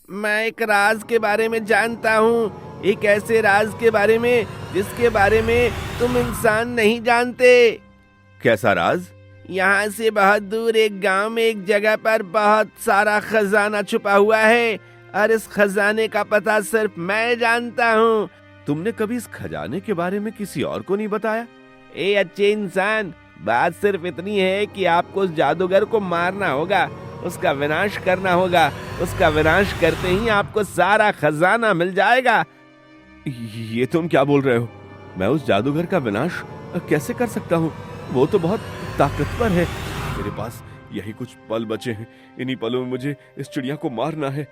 मैं एक राज के बारे में जानता हूँ, एक ऐसे राज के बारे में जिसके बारे में तुम इंसान नहीं जानते। कैसा राज? यहाँ से बहुत दूर एक गांव में एक जगह पर बहुत सारा खजाना छुपा हुआ है और इस खजाने का पता सिर्फ मैं जानता हूँ। तुमने कभी इस खजाने के बारे में किसी और को नहीं बताया? ए अच्छे इंसान, बात सिर्फ इतनी है कि आपको उस जादूगर को मारना होगा, उसका विनाश करना होगा। उसका विनाश करते ही आपको सारा खजाना मिल जाएगा। ये तुम क्या बोल रहे हो? मैं उस जादूगर का विनाश कैसे कर सकता हूँ? वो तो बहुत ताकतवर है। मेरे पास यही कुछ पल बचे हैं, इन्हीं पलों में मुझे इस चिड़िया को मारना है।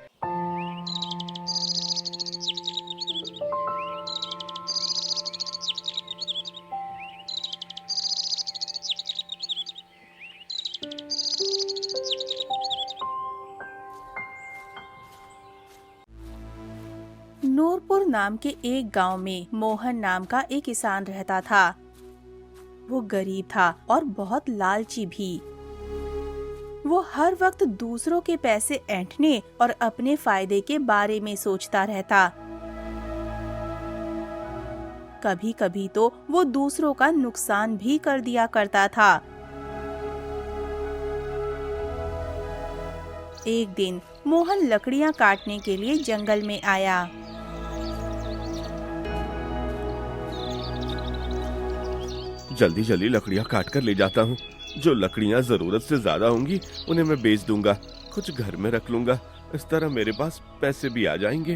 नूरपुर नाम के एक गांव में मोहन नाम का एक किसान रहता था। वो गरीब था और बहुत लालची भी। वो हर वक्त दूसरों के पैसे ऐंठने और अपने फायदे के बारे में सोचता रहता। कभी कभी तो वो दूसरों का नुकसान भी कर दिया करता था। एक दिन मोहन लकड़ियां काटने के लिए जंगल में आया। जल्दी जल्दी लकड़ियां काट कर ले जाता हूँ। जो लकड़ियां जरूरत से ज्यादा होंगी उन्हें मैं बेच दूंगा, कुछ घर में रख लूंगा। इस तरह मेरे पास पैसे भी आ जाएंगे।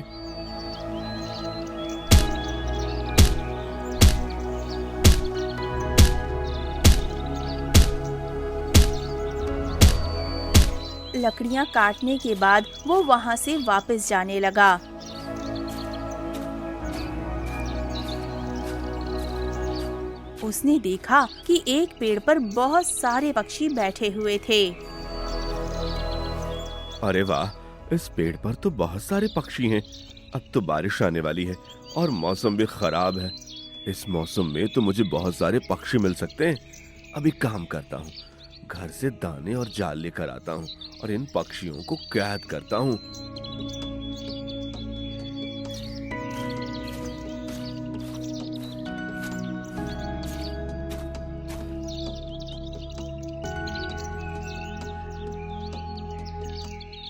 लकड़ियां काटने के बाद वो वहां से वापस जाने लगा। उसने देखा कि एक पेड़ पर बहुत सारे पक्षी बैठे हुए थे। अरे वाह, इस पेड़ पर तो बहुत सारे पक्षी हैं। अब तो बारिश आने वाली है और मौसम भी खराब है। इस मौसम में तो मुझे बहुत सारे पक्षी मिल सकते हैं। अभी काम करता हूँ, घर से दाने और जाल लेकर आता हूँ और इन पक्षियों को कैद करता हूँ।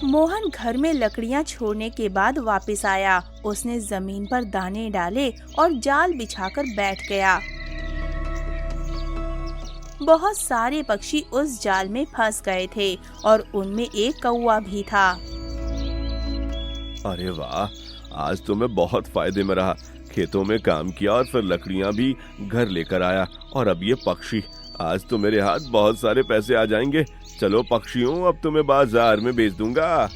मोहन घर में लकड़ियां छोड़ने के बाद वापस आया। उसने जमीन पर दाने डाले और जाल बिछाकर बैठ गया। बहुत सारे पक्षी उस जाल में फंस गए थे और उनमें एक कौवा भी था। अरे वाह, आज तो मैं बहुत फायदे में रहा। खेतों में काम किया और फिर लकड़ियां भी घर लेकर आया और अब ये पक्षी। आज तो मेरे हाथ बहुत सारे पैसे आ जाएंगे। चलो पक्षियों, अब तुम्हें बाजार में बेच दूंगा।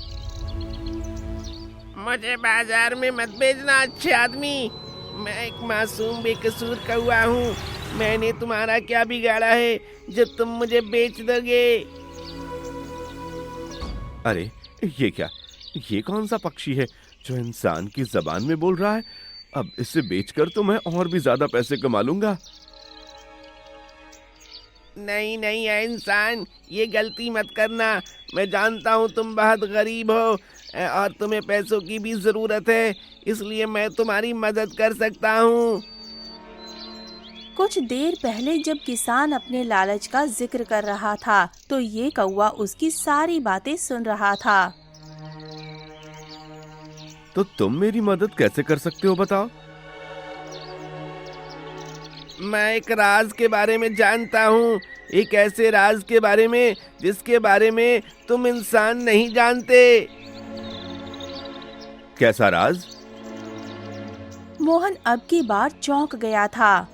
मुझे बाजार में मत भेजना अच्छे आदमी। मैं एक मासूम बेकसूर कौवा हूँ। मैंने तुम्हारा क्या बिगाड़ा है जब तुम मुझे बेच दोगे? अरे ये क्या, ये कौन सा पक्षी है जो इंसान की जबान में बोल रहा है? अब इसे बेचकर तो मैं और भी ज्यादा पैसे कमा लूंगा। नहीं नहीं है इंसान, ये गलती मत करना। मैं जानता हूँ तुम बहुत गरीब हो और तुम्हें पैसों की भी जरूरत है, इसलिए मैं तुम्हारी मदद कर सकता हूँ। कुछ देर पहले जब किसान अपने लालच का जिक्र कर रहा था तो ये कौवा उसकी सारी बातें सुन रहा था। तो तुम मेरी मदद कैसे कर सकते हो, बताओ? मैं एक राज के बारे में जानता हूँ, एक ऐसे राज के बारे में जिसके बारे में तुम इंसान नहीं जानते। कैसा राज? मोहन अब की बार चौंक गया था।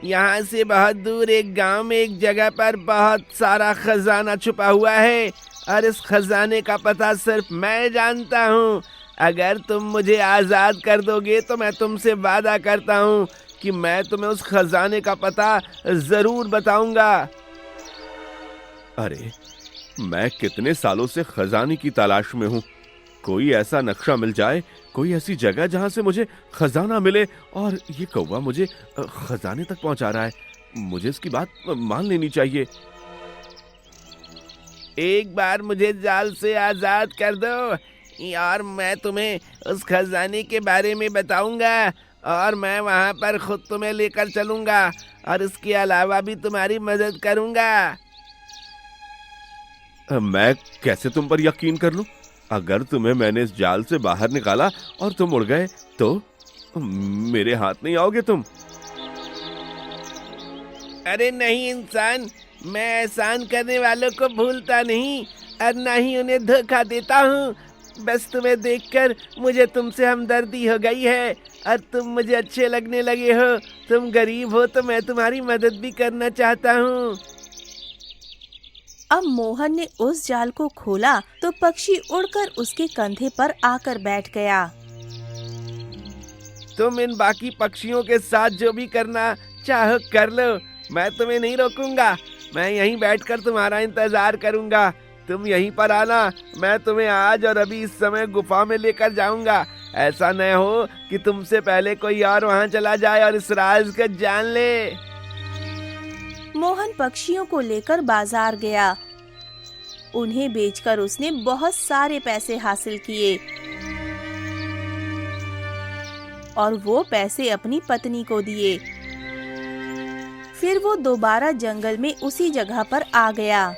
यहाँ से बहुत दूर एक गांव में एक जगह पर बहुत सारा खजाना छुपा हुआ है और इस खजाने का पता सिर्फ मैं जानता हूँ। अगर तुम मुझे आजाद कर दोगे तो मैं तुमसे वादा करता हूँ कि मैं तुम्हें उस खजाने का पता जरूर बताऊंगा। अरे, मैं कितने सालों से खजाने की तलाश में हूँ। कोई ऐसा नक्शा मिल जाए, कोई ऐसी जगह जहाँ से मुझे खजाना मिले, और ये कौवा मुझे खजाने तक पहुँचा रहा है। मुझे इसकी बात मान लेनी चाहिए। एक बार मुझे जाल से आजाद कर दो और मैं तुम्हें उस खजाने के बारे में बताऊंगा और मैं वहां पर खुद तुम्हें लेकर चलूंगा और इसके अलावा भी तुम्हारी मदद करूंगा। मैं कैसे तुम पर यकीन कर लूं? अगर तुम्हें मैंने इस जाल से बाहर निकाला और तुम उड़ गए तो मेरे हाथ नहीं आओगे तुम। अरे नहीं इंसान, मैं एहसान करने वालों को भूलता नहीं और न ही उन्हें धोखा देता हूँ। बस तुम्हें देखकर मुझे तुमसे हमदर्दी हो गई है और तुम मुझे अच्छे लगने लगे हो। तुम गरीब हो तो मैं तुम्हारी मदद भी करना चाहता हूँ। अब मोहन ने उस जाल को खोला तो पक्षी उड़कर उसके कंधे पर आकर बैठ गया। तुम इन बाकी पक्षियों के साथ जो भी करना चाहो कर लो, मैं तुम्हें नहीं रोकूंगा। मैं यहीं बैठकर तुम्हारा इंतजार करूंगा। तुम यहीं पर आना, मैं तुम्हें आज और अभी इस समय गुफा में लेकर जाऊंगा। ऐसा न हो कि तुमसे पहले कोई और वहां चला जाए और इस राज को जान ले। मोहन पक्षियों को लेकर बाजार गया। उन्हें बेचकर उसने बहुत सारे पैसे हासिल किए और वो पैसे अपनी पत्नी को दिए। फिर वो दोबारा जंगल में उसी जगह पर आ गया।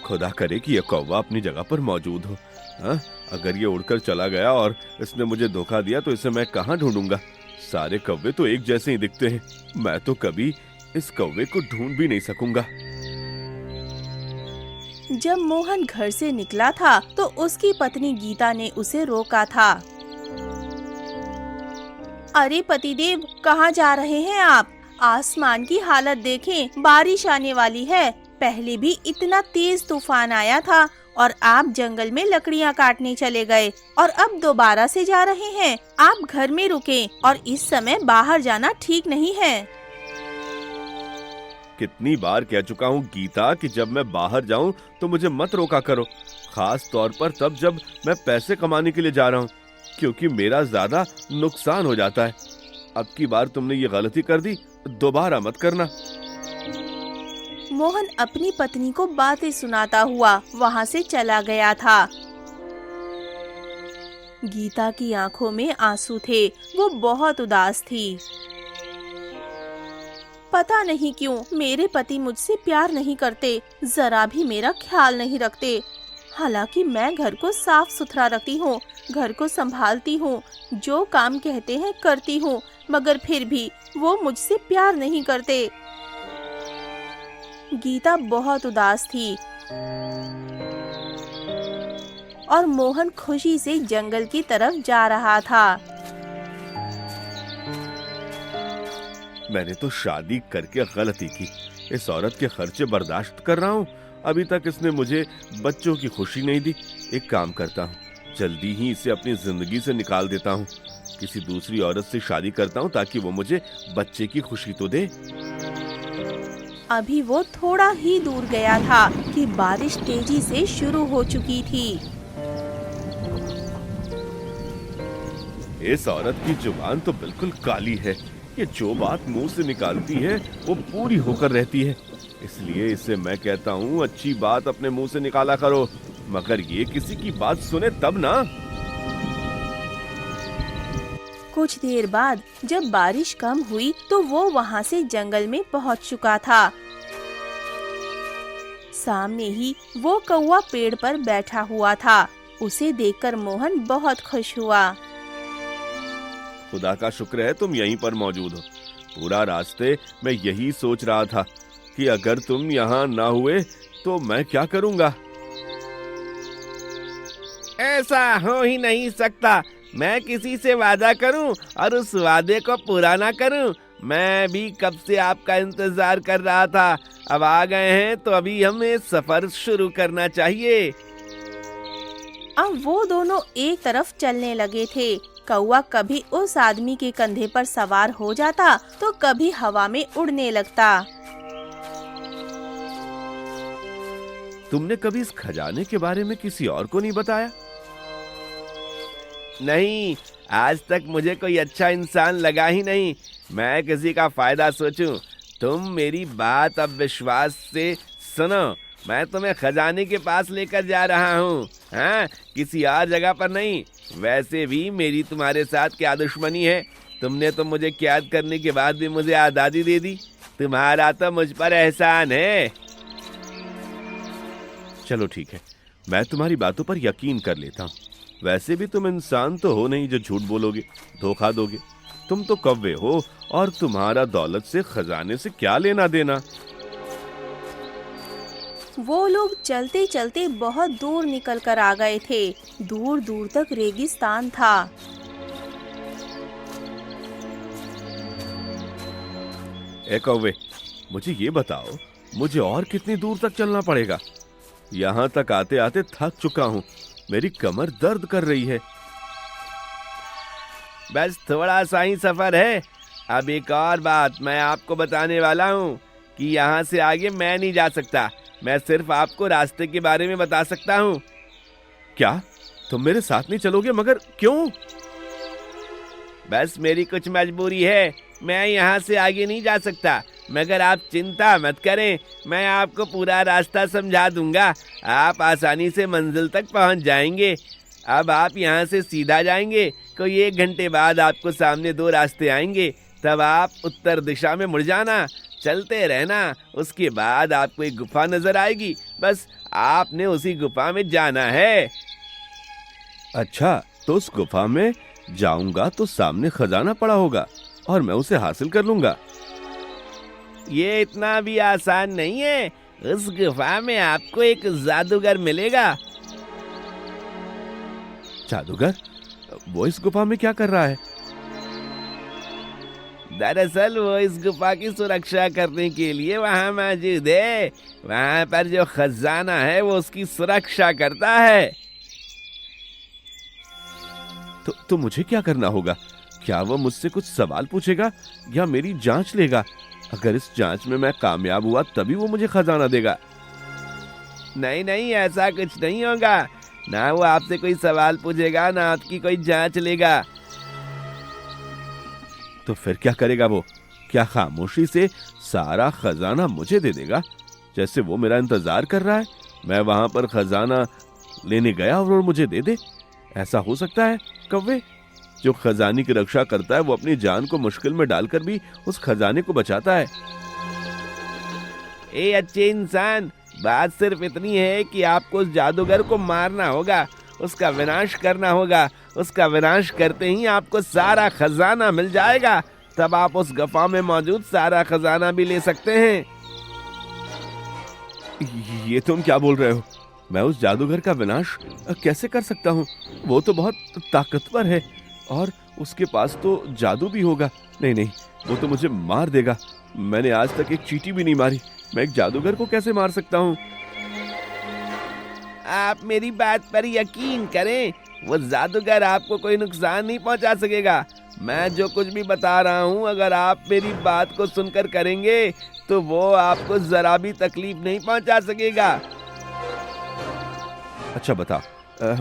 खुदा करे कि यह कौवा अपनी जगह पर मौजूद हो। हाँ, अगर ये उड़कर चला गया और इसने मुझे धोखा दिया तो इसे मैं कहाँ ढूंढूंगा? सारे कौवे तो एक जैसे ही दिखते हैं। मैं तो कभी इस कौवे को ढूंढ भी नहीं सकूंगा। जब मोहन घर से निकला था तो उसकी पत्नी गीता ने उसे रोका था। अरे पतिदेव, कहाँ जा रहे हैं आप? आसमान की हालत देखें, बारिश आने वाली है। पहले भी इतना तेज तूफान आया था और आप जंगल में लकड़ियाँ काटने चले गए और अब दोबारा से जा रहे हैं। आप घर में रुकें और इस समय बाहर जाना ठीक नहीं है। कितनी बार कह चुका हूँ गीता कि जब मैं बाहर जाऊं तो मुझे मत रोका करो, खास तौर पर तब जब मैं पैसे कमाने के लिए जा रहा हूँ, क्योंकि मेरा ज्यादा नुकसान हो जाता है। अब की बार तुमने ये गलती कर दी, दोबारा मत करना। मोहन अपनी पत्नी को बातें सुनाता हुआ वहाँ से चला गया था। गीता की आंखों में आंसू थे। वो बहुत उदास थी। पता नहीं क्यों मेरे पति मुझसे प्यार नहीं करते, जरा भी मेरा ख्याल नहीं रखते। हालांकि मैं घर को साफ सुथरा रखती हूँ, घर को संभालती हूँ, जो काम कहते हैं करती हूँ, मगर फिर भी वो मुझसे प्यार नहीं करते। गीता बहुत उदास थी और मोहन खुशी से जंगल की तरफ जा रहा था। मैंने तो शादी करके गलती की। इस औरत के खर्चे बर्दाश्त कर रहा हूँ, अभी तक इसने मुझे बच्चों की खुशी नहीं दी। एक काम करता हूँ, जल्दी ही इसे अपनी जिंदगी से निकाल देता हूँ। किसी दूसरी औरत से शादी करता हूँ ताकि वो मुझे बच्चे की खुशी तो दे। अभी वो थोड़ा ही दूर गया था कि बारिश तेजी से शुरू हो चुकी थी। इस औरत की जुबान तो बिल्कुल काली है। ये जो बात मुंह से निकालती है वो पूरी होकर रहती है। इसलिए इसे मैं कहता हूँ अच्छी बात अपने मुंह से निकाला करो, मगर ये किसी की बात सुने तब ना। कुछ देर बाद जब बारिश कम हुई तो वो वहाँ से जंगल में पहुँच चुका था। सामने ही वो कौवा पेड़ पर बैठा हुआ था। उसे देखकर मोहन बहुत खुश हुआ। खुदा का शुक्र है तुम यहीं पर मौजूद हो। पूरा रास्ते मैं यही सोच रहा था कि अगर तुम यहाँ ना हुए तो मैं क्या करूँगा। ऐसा हो ही नहीं सकता। मैं किसी से वादा करूं और उस वादे को पूरा ना करूं। मैं भी कब से आपका इंतजार कर रहा था। अब आ गए हैं तो अभी हमें सफर शुरू करना चाहिए। अब वो दोनों एक तरफ चलने लगे थे। कौवा कभी उस आदमी के कंधे पर सवार हो जाता तो कभी हवा में उड़ने लगता। तुमने कभी इस खजाने के बारे में किसी और को नहीं बताया? नहीं, आज तक मुझे कोई अच्छा इंसान लगा ही नहीं। मैं किसी का फायदा सोचूं तुम मेरी बात अब विश्वास से सुनो। मैं तुम्हें खजाने के पास लेकर जा रहा हूँ, हाँ, किसी और जगह पर नहीं। वैसे भी मेरी तुम्हारे साथ क्या दुश्मनी है? तुमने तो मुझे कैद करने के बाद भी मुझे आज़ादी दे दी। तुम्हारा तो मुझ पर एहसान है। चलो ठीक है, मैं तुम्हारी बातों पर यकीन कर लेता हूँ। वैसे भी तुम इंसान तो हो नहीं जो झूठ बोलोगे, धोखा दोगे। तुम तो कौवे हो और तुम्हारा दौलत से खजाने से क्या लेना देना। वो लोग चलते चलते बहुत दूर निकल कर आ गए थे। दूर दूर तक रेगिस्तान था। ए कौवे, मुझे ये बताओ, मुझे और कितनी दूर तक चलना पड़ेगा? यहाँ तक आते आते थक चुका हूँ, मेरी कमर दर्द कर रही है। बस थोड़ा सा ही सफर है। अब एक और बात मैं आपको बताने वाला हूँ कि यहाँ से आगे मैं नहीं जा सकता। मैं सिर्फ आपको रास्ते के बारे में बता सकता हूँ। क्या तुम मेरे साथ नहीं चलोगे? मगर क्यों? बस मेरी कुछ मजबूरी है, मैं यहाँ से आगे नहीं जा सकता। मगर आप चिंता मत करें, मैं आपको पूरा रास्ता समझा दूंगा। आप आसानी से मंजिल तक पहुँच जाएंगे। अब आप यहाँ से सीधा जाएंगे, कोई 1 घंटे बाद आपको सामने 2 रास्ते आएंगे। तब आप उत्तर दिशा में मुड़ जाना, चलते रहना। उसके बाद आपको एक गुफा नजर आएगी, बस आपने उसी गुफा में जाना है। अच्छा, तो उस गुफा में जाऊंगा तो सामने खजाना पड़ा होगा और मैं उसे हासिल कर लूंगा। ये इतना भी आसान नहीं है। उस गुफा में आपको एक जादूगर मिलेगा। जादूगर? वो इस गुफा में क्या कर रहा है? दरअसल वो इस गुफा की सुरक्षा करने के लिए वहाँ मौजूद है। वहाँ पर जो खजाना है वो उसकी सुरक्षा करता है। तो मुझे क्या करना होगा? क्या वो मुझसे कुछ सवाल पूछेगा या मेरी जांच लेगा? अगर इस जांच में मैं कामयाब हुआ तभी वो मुझे खजाना देगा। नहीं नहीं, ऐसा कुछ नहीं होगा। ना वो आपसे कोई सवाल पूछेगा, ना आपकी कोई जांच लेगा। तो फिर क्या करेगा वो? क्या खामोशी से सारा खजाना मुझे दे देगा, जैसे वो मेरा इंतजार कर रहा है? मैं वहां पर खजाना लेने गया और वो मुझे दे दे? ऐसा हो सकता है कौवे? जो खजाने की रक्षा करता है वो अपनी जान को मुश्किल में डालकर भी उस खजाने को बचाता है। ए अच्छे इंसान, बात सिर्फ इतनी है कि आपको उस जादूगर को मारना होगा, उसका विनाश करना होगा। उसका विनाश करते ही आपको सारा खजाना मिल जाएगा। तब आप उस गुफा में मौजूद सारा खजाना भी ले सकते हैं। ये तुम क्या बोल रहे हो? मैं उस जादूगर का विनाश कैसे कर सकता हूँ? वो तो बहुत ताकतवर है और उसके पास तो जादू भी होगा। नहीं नहीं, वो तो मुझे मार देगा। मैंने आज तक एक चींटी भी नहीं मारी, मैं एक जादूगर को कैसे मार सकता हूँ? आप मेरी बात पर यकीन करें, वो जादूगर आपको कोई नुकसान नहीं पहुंचा सकेगा। मैं जो कुछ भी बता रहा हूँ, अगर आप मेरी बात को सुनकर करेंगे तो वो आपको जरा भी तकलीफ नहीं पहुंचा सकेगा। अच्छा बता,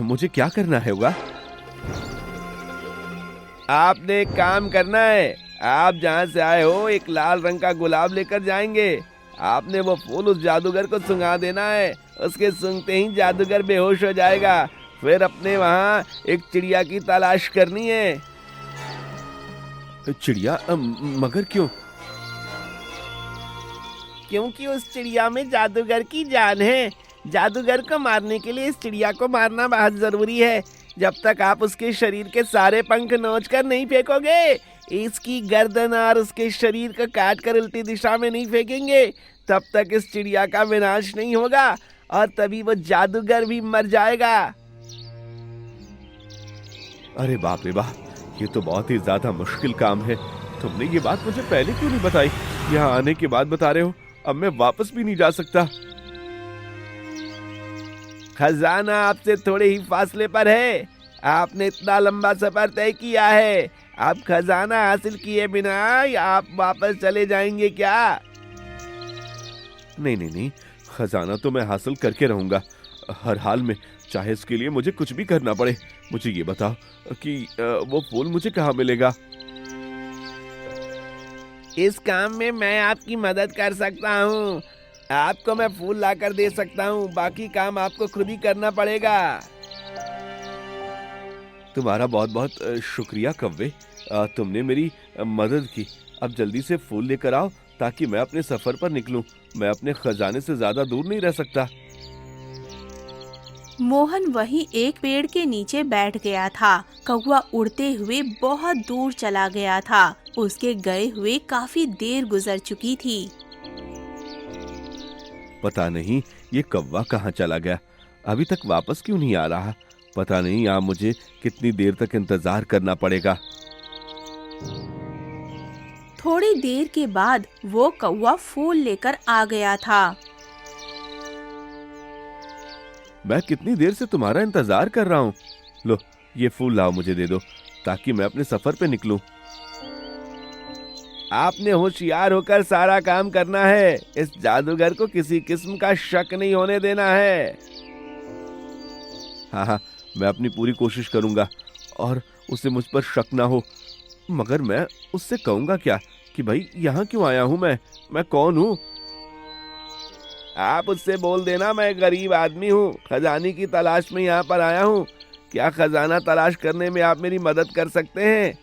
मुझे क्या करना होगा? आपने एक काम करना है। आप जहाँ से आए हो एक लाल रंग का गुलाब लेकर जाएंगे। आपने वो फूल उस जादूगर को सुंघा देना है। उसके सूंघते ही जादूगर बेहोश हो जाएगा। फिर अपने वहाँ एक चिड़िया की तलाश करनी है। चिड़िया? मगर क्यों? क्योंकि उस चिड़िया में जादूगर की जान है। जादूगर को मारने के लिए इस चिड़िया को मारना बहुत जरूरी है। जब तक आप उसके शरीर के सारे पंख नोच कर नहीं फेंकोगे, इसकी गर्दन और उसके शरीर को काट कर उल्टी दिशा में नहीं फेंकेंगे, तब तक इस चिड़िया का विनाश नहीं होगा और तभी वो जादूगर भी मर जाएगा। अरे बाप रे बाप, ये तो बहुत ही ज्यादा मुश्किल काम है। तुमने ये बात मुझे पहले क्यों नहीं बताई? यहाँ आने के बाद बता रहे हो। अब मैं वापस भी नहीं जा सकता। खजाना आपसे थोड़े ही फासले पर है। आपने इतना लंबा सफर तय किया है, आप खजाना हासिल किए बिना आप वापस चले जाएंगे क्या? नहीं नहीं नहीं, खजाना तो मैं हासिल करके रहूंगा हर हाल में, चाहे इसके लिए मुझे कुछ भी करना पड़े। मुझे ये बताओ कि वो फूल मुझे कहाँ मिलेगा? इस काम में मैं आपकी मदद कर सकता हूँ। आपको मैं फूल लाकर दे सकता हूँ, बाकी काम आपको खुद ही करना पड़ेगा। तुम्हारा बहुत बहुत शुक्रिया कव्वे, तुमने मेरी मदद की। अब जल्दी से फूल लेकर आओ ताकि मैं अपने सफर पर निकलूं। मैं अपने खजाने से ज्यादा दूर नहीं रह सकता। मोहन वहीं एक पेड़ के नीचे बैठ गया था। कौवा उड़ते हुए बहुत दूर चला गया था। उसके गए हुए काफी देर गुजर चुकी थी। पता नहीं ये कौवा कहाँ चला गया, अभी तक वापस क्यों नहीं आ रहा। पता नहीं अब मुझे कितनी देर तक इंतजार करना पड़ेगा। थोड़ी देर के बाद वो कौवा फूल लेकर आ गया था। मैं कितनी देर से तुम्हारा इंतजार कर रहा हूँ। लो ये फूल लाओ, मुझे दे दो ताकि मैं अपने सफर पे निकलूं। आपने होशियार होकर सारा काम करना है। इस जादूगर को किसी किस्म का शक नहीं होने देना है। हाँ, मैं अपनी पूरी कोशिश करूंगा और उसे मुझ पर शक ना हो। मगर मैं उससे कहूंगा क्या कि भाई यहाँ क्यों आया हूँ, मैं कौन हूँ। आप उससे बोल देना मैं गरीब आदमी हूँ, खजाने की तलाश में यहाँ पर आया हूँ। क्या खजाना तलाश करने में आप मेरी मदद कर सकते हैं?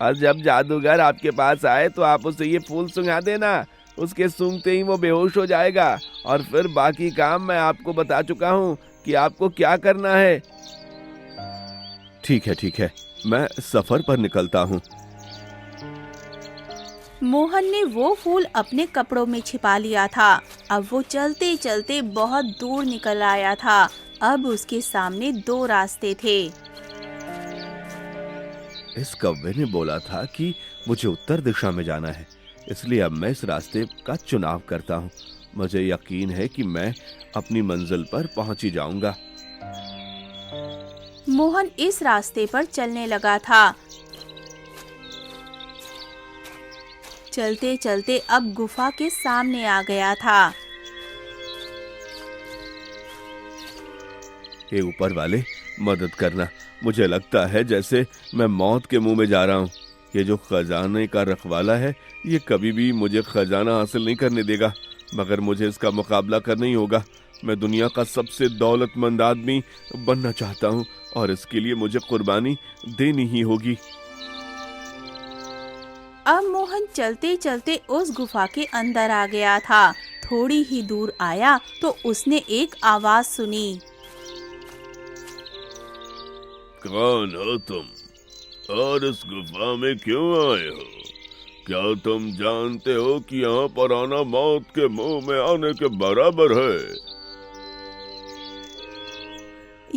और जब जादूगर आपके पास आए तो आप उसे ये फूल सूंघा देना। उसके सूंघते ही वो बेहोश हो जाएगा और फिर बाकी काम मैं आपको बता चुका हूँ कि आपको क्या करना है। ठीक है, मैं सफर पर निकलता हूँ। मोहन ने वो फूल अपने कपड़ों में छिपा लिया था। अब वो चलते चलते बहुत दूर निकल आया था। अब उसके सामने दो रास्ते थे। इस कौवे ने बोला था कि मुझे उत्तर दिशा में जाना है, इसलिए अब मैं इस रास्ते का चुनाव करता हूँ। मुझे यकीन है कि मैं अपनी मंजिल पर पहुंच ही जाऊंगा। मोहन इस रास्ते पर चलने लगा था। चलते चलते अब गुफा के सामने आ गया था। हे ऊपर वाले, मदद करना। मुझे लगता है जैसे मैं मौत के मुंह में जा रहा हूँ। ये जो खजाने का रखवाला है, ये कभी भी मुझे खजाना हासिल नहीं करने देगा, मगर मुझे इसका मुकाबला करना ही होगा। मैं दुनिया का सबसे दौलतमंद आदमी बनना चाहता हूँ और इसके लिए मुझे कुर्बानी देनी ही होगी। अब मोहन चलते चलते उस गुफा के अंदर आ गया था। थोड़ी ही दूर आया तो उसने एक आवाज सुनी। कौन हो तुम और इस गुफा में क्यों आए हो? क्या तुम जानते हो कि यहाँ पर आना मौत के मुंह में आने के बराबर है?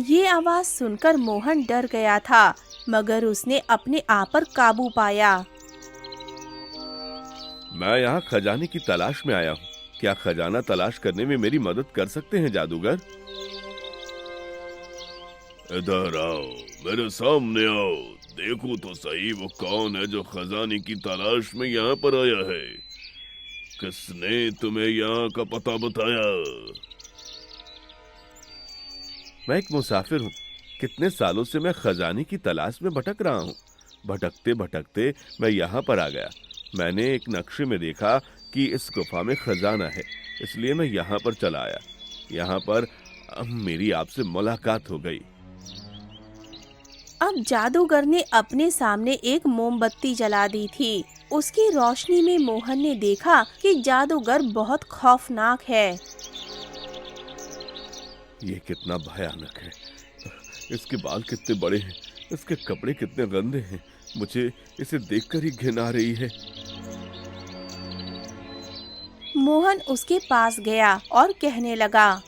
ये आवाज सुनकर मोहन डर गया था, मगर उसने अपने आप पर काबू पाया। मैं यहाँ खजाने की तलाश में आया हूँ। क्या खजाना तलाश करने में मेरी मदद कर सकते हैं जादूगर? इधर आओ, मेरे सामने आओ। देखो तो सही वो कौन है जो खजाने की तलाश में यहाँ पर आया है। किसने तुम्हें यहाँ का पता बताया? मैं एक मुसाफिर हूँ। कितने सालों से मैं खजाने की तलाश में भटक रहा हूँ। भटकते भटकते मैं यहाँ पर आ गया। मैंने एक नक्शे में देखा कि इस गुफा में खजाना है, इसलिए मैं यहाँ पर चला आया। यहाँ पर मेरी आपसे मुलाकात हो गई। अब जादूगर ने अपने सामने एक मोमबत्ती जला दी थी। उसकी रोशनी में मोहन ने देखा कि जादूगर बहुत खौफनाक है। ये कितना भयानक है। इसके बाल कितने बड़े हैं, इसके कपड़े कितने गंदे हैं। मुझे इसे देखकर ही घिन आ रही है। मोहन उसके पास गया और कहने लगा,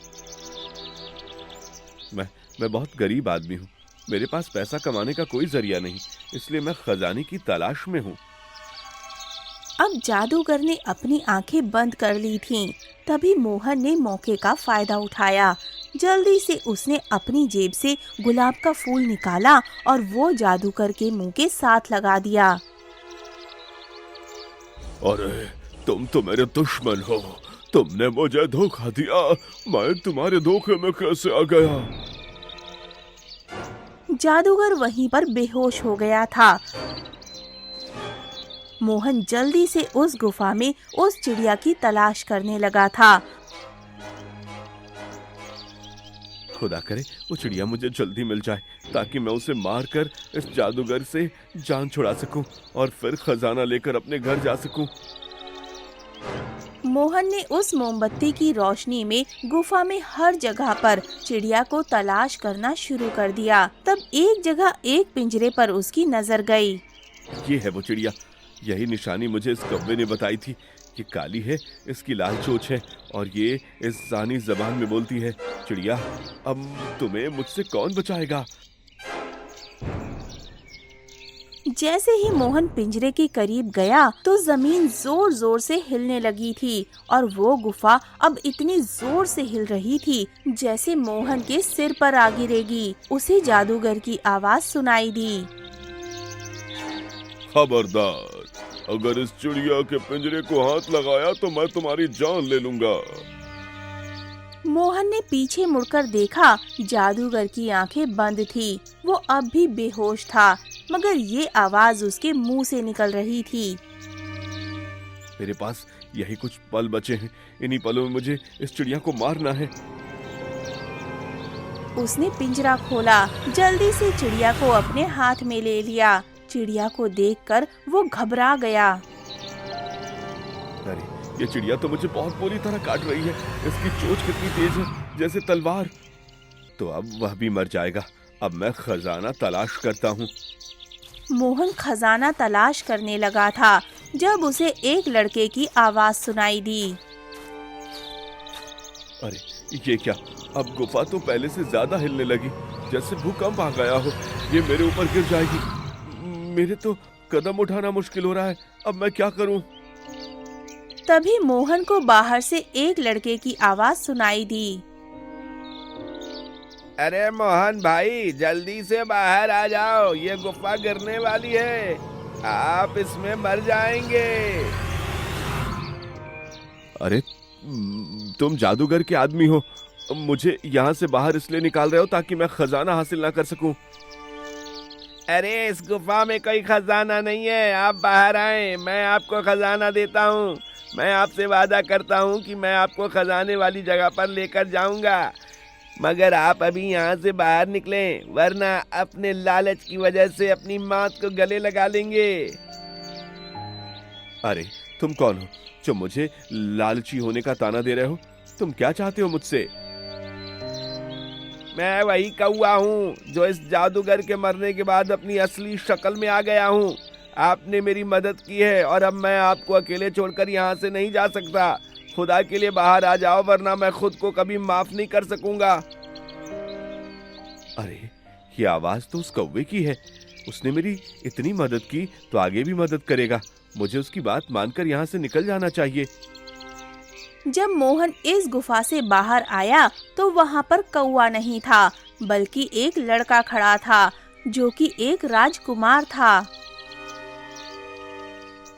मैं बहुत गरीब आदमी हूँ। मेरे पास पैसा कमाने का कोई जरिया नहीं, इसलिए मैं खजाने की तलाश में हूँ। अब जादूगर ने अपनी आंखें बंद कर ली थीं। तभी मोहन ने मौके का फायदा उठाया। जल्दी से उसने अपनी जेब से गुलाब का फूल निकाला और वो जादूगर के मुंह के साथ लगा दिया। अरे तुम तो मेरे दुश्मन हो, तुमने मुझे धोखा दिया। मैं तुम्हारे धोखे में कैसे आ गया? जादूगर वहीं पर बेहोश हो गया था। मोहन जल्दी से उस गुफा में उस चिड़िया की तलाश करने लगा था। खुदा करे वो चिड़िया मुझे जल्दी मिल जाए ताकि मैं उसे मारकर इस जादूगर से जान छुड़ा सकूं और फिर खजाना लेकर अपने घर जा सकूं। मोहन ने उस मोमबत्ती की रोशनी में गुफा में हर जगह पर चिड़िया को तलाश करना शुरू कर दिया। तब एक जगह एक पिंजरे पर उसकी नजर गई। ये है वो चिड़िया, यही निशानी मुझे इस कौवे ने बताई थी। ये काली है, इसकी लाल चोंच है और ये इस जानी जबान में बोलती है। चिड़िया, अब तुम्हें मुझसे कौन बचाएगा? जैसे ही मोहन पिंजरे के करीब गया तो जमीन जोर जोर से हिलने लगी थी और वो गुफा अब इतनी जोर से हिल रही थी जैसे मोहन के सिर पर आ गिरेगी। उसे जादूगर की आवाज सुनाई दी। खबरदार, अगर इस चिड़िया के पिंजरे को हाथ लगाया तो मैं तुम्हारी जान ले लूंगा। मोहन ने पीछे मुड़कर देखा, जादूगर की आंखें बंद थी। वो अब भी बेहोश था, मगर ये आवाज उसके मुंह से निकल रही थी। मेरे पास यही कुछ पल बचे हैं, इन्हीं पलों में मुझे इस चिड़िया को मारना है। उसने पिंजरा खोला, जल्दी से चिड़िया को अपने हाथ में ले लिया। चिड़िया को देखकर वो घबरा गया। अरे, ये चिड़िया तो मुझे बहुत बुरी तरह काट रही है। इसकी चोंच कितनी तेज है, जैसे तलवार। तो अब वह भी मर जाएगा। अब मैं खजाना तलाश करता हूँ। मोहन खजाना तलाश करने लगा था जब उसे एक लड़के की आवाज सुनाई दी। अरे, ये क्या? अब गुफा तो पहले से ज्यादा हिलने लगी, जैसे भूकंप आ गया हो। ये मेरे ऊपर गिर जाएगी। मेरे तो कदम उठाना मुश्किल हो रहा है। अब मैं क्या करूं? तभी मोहन को बाहर से एक लड़के की आवाज सुनाई दी। अरे मोहन भाई, जल्दी से बाहर आ जाओ, ये गुफा गिरने वाली है, आप इसमें मर जाएंगे। अरे, तुम जादूगर के आदमी हो, मुझे यहाँ से बाहर इसलिए निकाल रहे हो ताकि मैं खजाना हासिल ना कर सकूं। अरे, इस गुफा में कोई खजाना नहीं है, आप बाहर आए, मैं आपको खजाना देता हूँ। मैं आपसे वादा करता हूँ कि मैं आपको खजाने वाली जगह पर लेकर जाऊंगा, मगर आप अभी यहाँ से बाहर निकलें, वरना अपने लालच की वजह से अपनी मौत को गले लगा लेंगे। अरे, तुम कौन हो जो मुझे लालची होने का ताना दे रहे हो? तुम क्या चाहते हो मुझसे? मैं वही कौवा हूँ जो इस जादूगर के मरने के बाद अपनी असली शक्ल में आ गया हूँ। आपने मेरी मदद की है और अब मैं आपको अकेले छोड़कर यहाँ से नहीं जा सकता। खुदा के लिए बाहर आ जाओ, वरना मैं खुद को कभी माफ नहीं कर सकूंगा। अरे, ये आवाज तो उस कौवे की है। उसने मेरी इतनी मदद की तो आगे भी मदद करेगा। मुझे उसकी बात मानकर यहाँ से निकल जाना चाहिए। जब मोहन इस गुफा से बाहर आया तो वहाँ पर कौवा नहीं था, बल्कि एक लड़का खड़ा था जो कि एक राजकुमार था।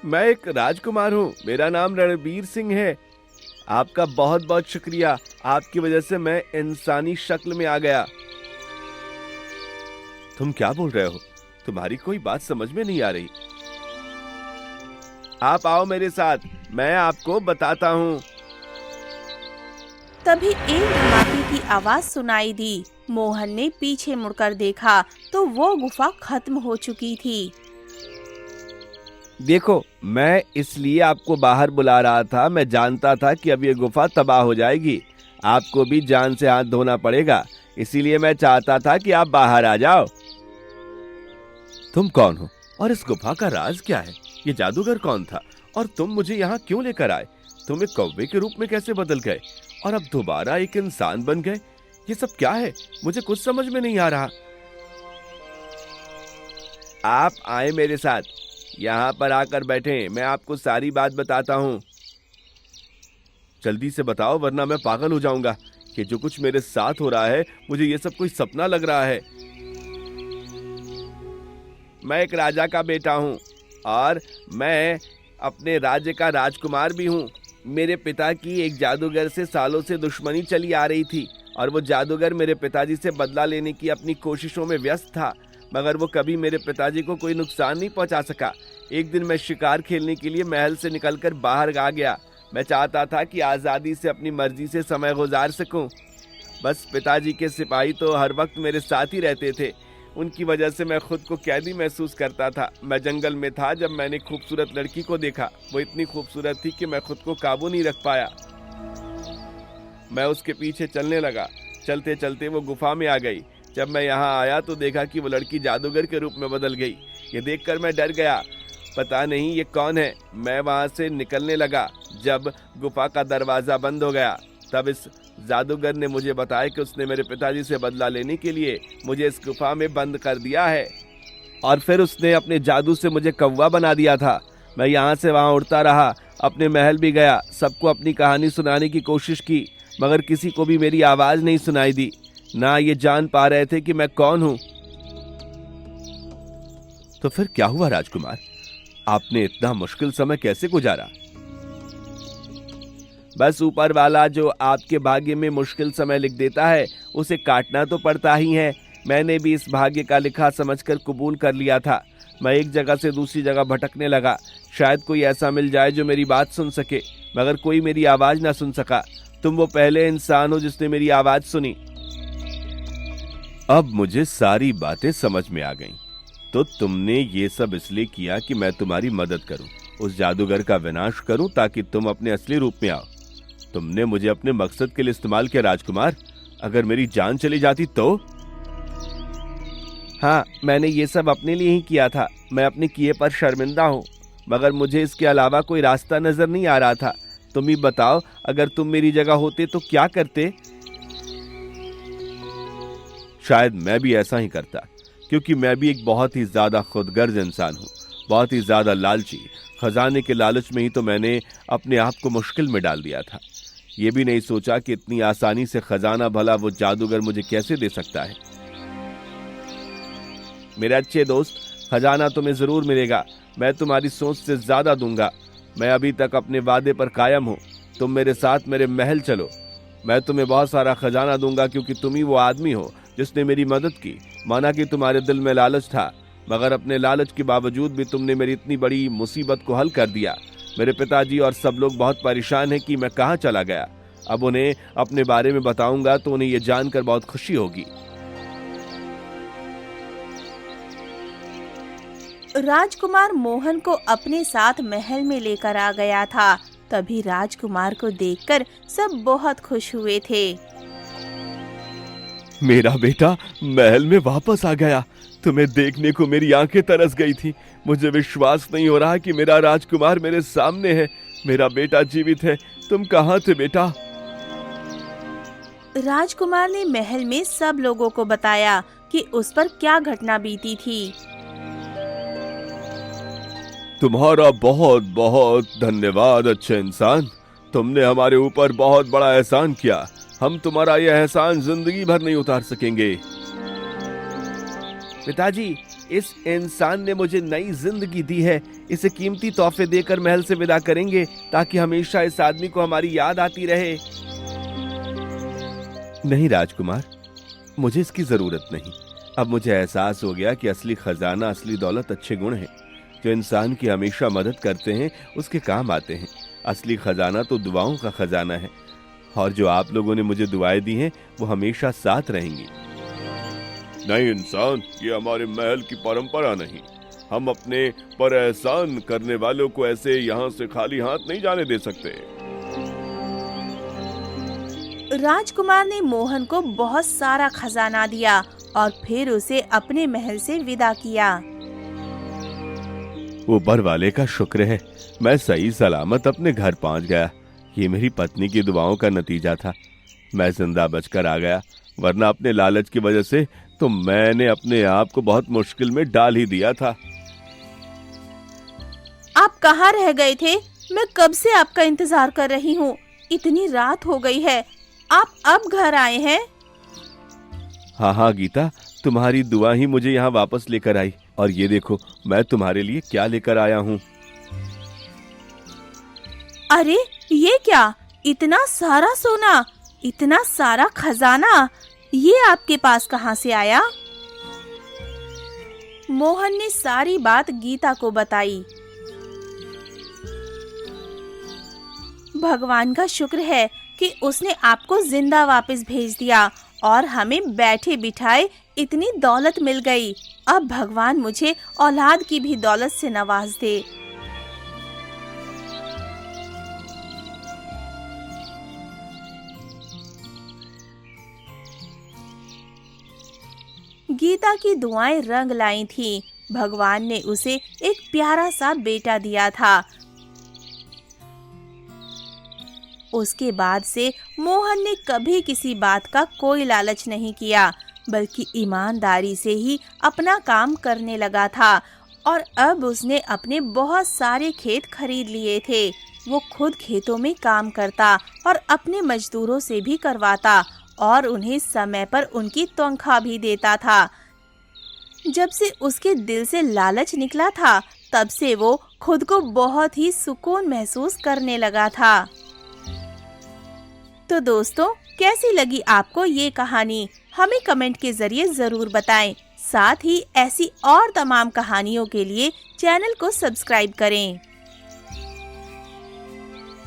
मैं एक राजकुमार हूँ, मेरा नाम रणबीर सिंह है। आपका बहुत बहुत शुक्रिया, आपकी वजह से मैं इंसानी शक्ल में आ गया। तुम क्या बोल रहे हो? तुम्हारी कोई बात समझ में नहीं आ रही। आप आओ मेरे साथ, मैं आपको बताता हूँ। तभी एक धमाके की आवाज सुनाई दी। मोहन ने पीछे मुड़कर देखा तो वो गुफा खत्म हो चुकी थी। देखो, मैं इसलिए आपको बाहर बुला रहा था, मैं जानता था कि अब ये गुफा तबाह हो जाएगी, आपको भी जान से हाथ धोना पड़ेगा, इसीलिए मैं चाहता था कि आप बाहर आ जाओ। तुम कौन हो और इस गुफा का राज क्या है? ये जादूगर कौन था और तुम मुझे यहाँ क्यों लेकर आए? तुम एक कौवे के रूप में कैसे बदल गए और अब दोबारा एक इंसान बन गए? ये सब क्या है? मुझे कुछ समझ में नहीं आ रहा। आप आए मेरे साथ, यहाँ पर आकर बैठे, मैं आपको सारी बात बताता हूँ। जल्दी से बताओ, वरना मैं पागल हो जाऊंगा। ये जो कुछ मेरे साथ हो रहा है, मुझे ये सब कोई सपना लग रहा है। मैं एक राजा का बेटा हूँ और मैं अपने राज्य का राजकुमार भी हूँ। मेरे पिता की एक जादूगर से सालों से दुश्मनी चली आ रही थी और वो जादूगर मेरे पिताजी से बदला लेने की अपनी कोशिशों में व्यस्त था, मगर वो कभी मेरे पिताजी को कोई नुकसान नहीं पहुंचा सका। एक दिन मैं शिकार खेलने के लिए महल से निकलकर बाहर आ गया। मैं चाहता था कि आज़ादी से अपनी मर्जी से समय गुजार सकूं। बस पिताजी के सिपाही तो हर वक्त मेरे साथ ही रहते थे। उनकी वजह से मैं खुद को कैदी महसूस करता था। मैं जंगल में था जब मैंने खूबसूरत लड़की को देखा। वो इतनी खूबसूरत थी कि मैं खुद को काबू नहीं रख पाया। मैं उसके पीछे चलने लगा। चलते चलते वो गुफा में आ गई। जब मैं यहाँ आया तो देखा कि वो लड़की जादूगर के रूप में बदल गई। ये देखकर मैं डर गया, पता नहीं ये कौन है। मैं वहाँ से निकलने लगा। जब गुफा का दरवाज़ा बंद हो गया तब इस जादूगर ने मुझे बताया कि उसने मेरे पिताजी से बदला लेने के लिए मुझे इस गुफा में बंद कर दिया है और फिर उसने अपने जादू से मुझे कौवा बना दिया था। मैं यहाँ से वहाँ उड़ता रहा, अपने महल भी गया, सबको अपनी कहानी सुनाने की कोशिश की, मगर किसी को भी मेरी आवाज़ नहीं सुनाई दी। ना ये जान पा रहे थे कि मैं कौन हूँ। तो फिर क्या हुआ राजकुमार? आपने इतना मुश्किल समय कैसे गुजारा? बस ऊपर वाला जो आपके भाग्य में मुश्किल समय लिख देता है उसे काटना तो पड़ता ही है। मैंने भी इस भाग्य का लिखा समझकर कबूल कर लिया था। मैं एक जगह से दूसरी जगह भटकने लगा। शायद कोई ऐसा मिल जाए जो मेरी बात सुन सके, मगर कोई मेरी आवाज़ ना सुन सका। तुम वो पहले इंसान हो जिसने मेरी आवाज़ सुनी। अब मुझे सारी बातें समझ में आ गईं। तो तुमने ये सब इसलिए किया कि मैं तुम्हारी मदद करूं, उस जादूगर का विनाश करूं ताकि तुम अपने असली रूप में आओ। तुमने मुझे अपने मकसद के लिए इस्तेमाल किया राजकुमार। अगर मेरी जान चली जाती तो? हाँ, मैंने ये सब अपने लिए ही किया था। मैं अपने किए पर शर्मिंदा हूँ, मगर मुझे इसके अलावा कोई रास्ता नजर नहीं आ रहा था। तुम ही बताओ, अगर तुम मेरी जगह होते तो क्या करते? शायद मैं भी ऐसा ही करता, क्योंकि मैं भी एक बहुत ही ज्यादा खुदगर्ज इंसान हूँ, बहुत ही ज्यादा लालची। खजाने के लालच में ही तो मैंने अपने आप को मुश्किल में डाल दिया था। ये भी नहीं सोचा कि इतनी आसानी से खजाना भला वो जादूगर मुझे कैसे दे सकता है। मेरे अच्छे दोस्त, खजाना तुम्हें जरूर मिलेगा। मैं तुम्हारी सोच से ज्यादा दूंगा। मैं अभी तक अपने वादे पर कायम हूँ। तुम मेरे साथ मेरे महल चलो। मैं तुम्हें बहुत सारा खजाना दूंगा, क्योंकि तुम ही वो आदमी हो जिसने मेरी मदद की। माना कि तुम्हारे दिल में लालच था, मगर अपने लालच के बावजूद भी तुमने मेरी इतनी बड़ी मुसीबत को हल कर दिया। मेरे पिताजी और सब लोग बहुत परेशान हैं कि मैं कहाँ चला गया। अब उन्हें अपने बारे में बताऊंगा तो उन्हें ये जानकर बहुत खुशी होगी। राजकुमार मोहन को अपने साथ महल में लेकर आ गया था। तभी राजकुमार को देखकर सब बहुत खुश हुए थे। मेरा बेटा महल में वापस आ गया। तुम्हें देखने को मेरी आंखें तरस गई थी। मुझे विश्वास नहीं हो रहा कि मेरा राजकुमार मेरे सामने है। मेरा बेटा जीवित है। तुम कहाँ थे बेटा? राजकुमार ने महल में सब लोगों को बताया कि उस पर क्या घटना बीती थी। तुम्हारा बहुत बहुत धन्यवाद अच्छे इंसान। तुमने हमारे ऊपर बहुत बड़ा एहसान किया। हम तुम्हारा यह एहसान जिंदगी भर नहीं उतार सकेंगे। पिताजी, इस इंसान ने मुझे नई जिंदगी दी है। इसे कीमती तोहफे देकर महल से विदा करेंगे ताकि हमेशा इस आदमी को हमारी याद आती रहे। नहीं राजकुमार, मुझे इसकी जरूरत नहीं। अब मुझे एहसास हो गया कि असली खजाना, असली दौलत अच्छे गुण हैं। जो इंसान की हमेशा मदद करते हैं उसके काम आते हैं। असली खजाना तो दुआओं का खजाना है, और जो आप लोगों ने मुझे दुआएं दी हैं वो हमेशा साथ रहेंगी। नहीं इंसान, ये हमारे महल की परंपरा नहीं। हम अपने पर एहसान करने वालों को ऐसे यहाँ से खाली हाथ नहीं जाने दे सकते। राजकुमार ने मोहन को बहुत सारा खजाना दिया और फिर उसे अपने महल से विदा किया। ऊपर वाले का शुक्र है, मैं सही सलामत अपने घर पहुंच गया। ये मेरी पत्नी की दुआओं का नतीजा था। मैं जिंदा बचकर आ गया, वरना अपने लालच की वजह से तो मैंने अपने आप को बहुत मुश्किल में डाल ही दिया था। आप कहाँ रह गए थे? मैं कब से आपका इंतजार कर रही हूँ। इतनी रात हो गई है, आप अब घर आए हैं? हाँ हाँ गीता, तुम्हारी दुआ ही मुझे यहाँ वापस लेकर आई। और ये देखो मैं तुम्हारे लिए क्या लेकर आया हूँ। अरे ये क्या? इतना सारा सोना, इतना सारा खजाना, ये आपके पास कहाँ से आया? मोहन ने सारी बात गीता को बताई। भगवान का शुक्र है कि उसने आपको जिंदा वापस भेज दिया और हमें बैठे बिठाए इतनी दौलत मिल गई। अब भगवान मुझे औलाद की भी दौलत से नवाज दे। गीता की दुआएं रंग लाई थीं। भगवान ने उसे एक प्यारा सा बेटा दिया था। उसके बाद से मोहन ने कभी किसी बात का कोई लालच नहीं किया, बल्कि ईमानदारी से ही अपना काम करने लगा था। और अब उसने अपने बहुत सारे खेत खरीद लिए थे। वो खुद खेतों में काम करता और अपने मजदूरों से भी करवाता और उन्हें समय पर उनकी तनख्वाह भी देता था। जब से उसके दिल से लालच निकला था, तब से वो खुद को बहुत ही सुकून महसूस करने लगा था। तो दोस्तों, कैसी लगी आपको ये कहानी? हमें कमेंट के जरिए जरूर बताएं। साथ ही ऐसी और तमाम कहानियों के लिए चैनल को सब्सक्राइब करें।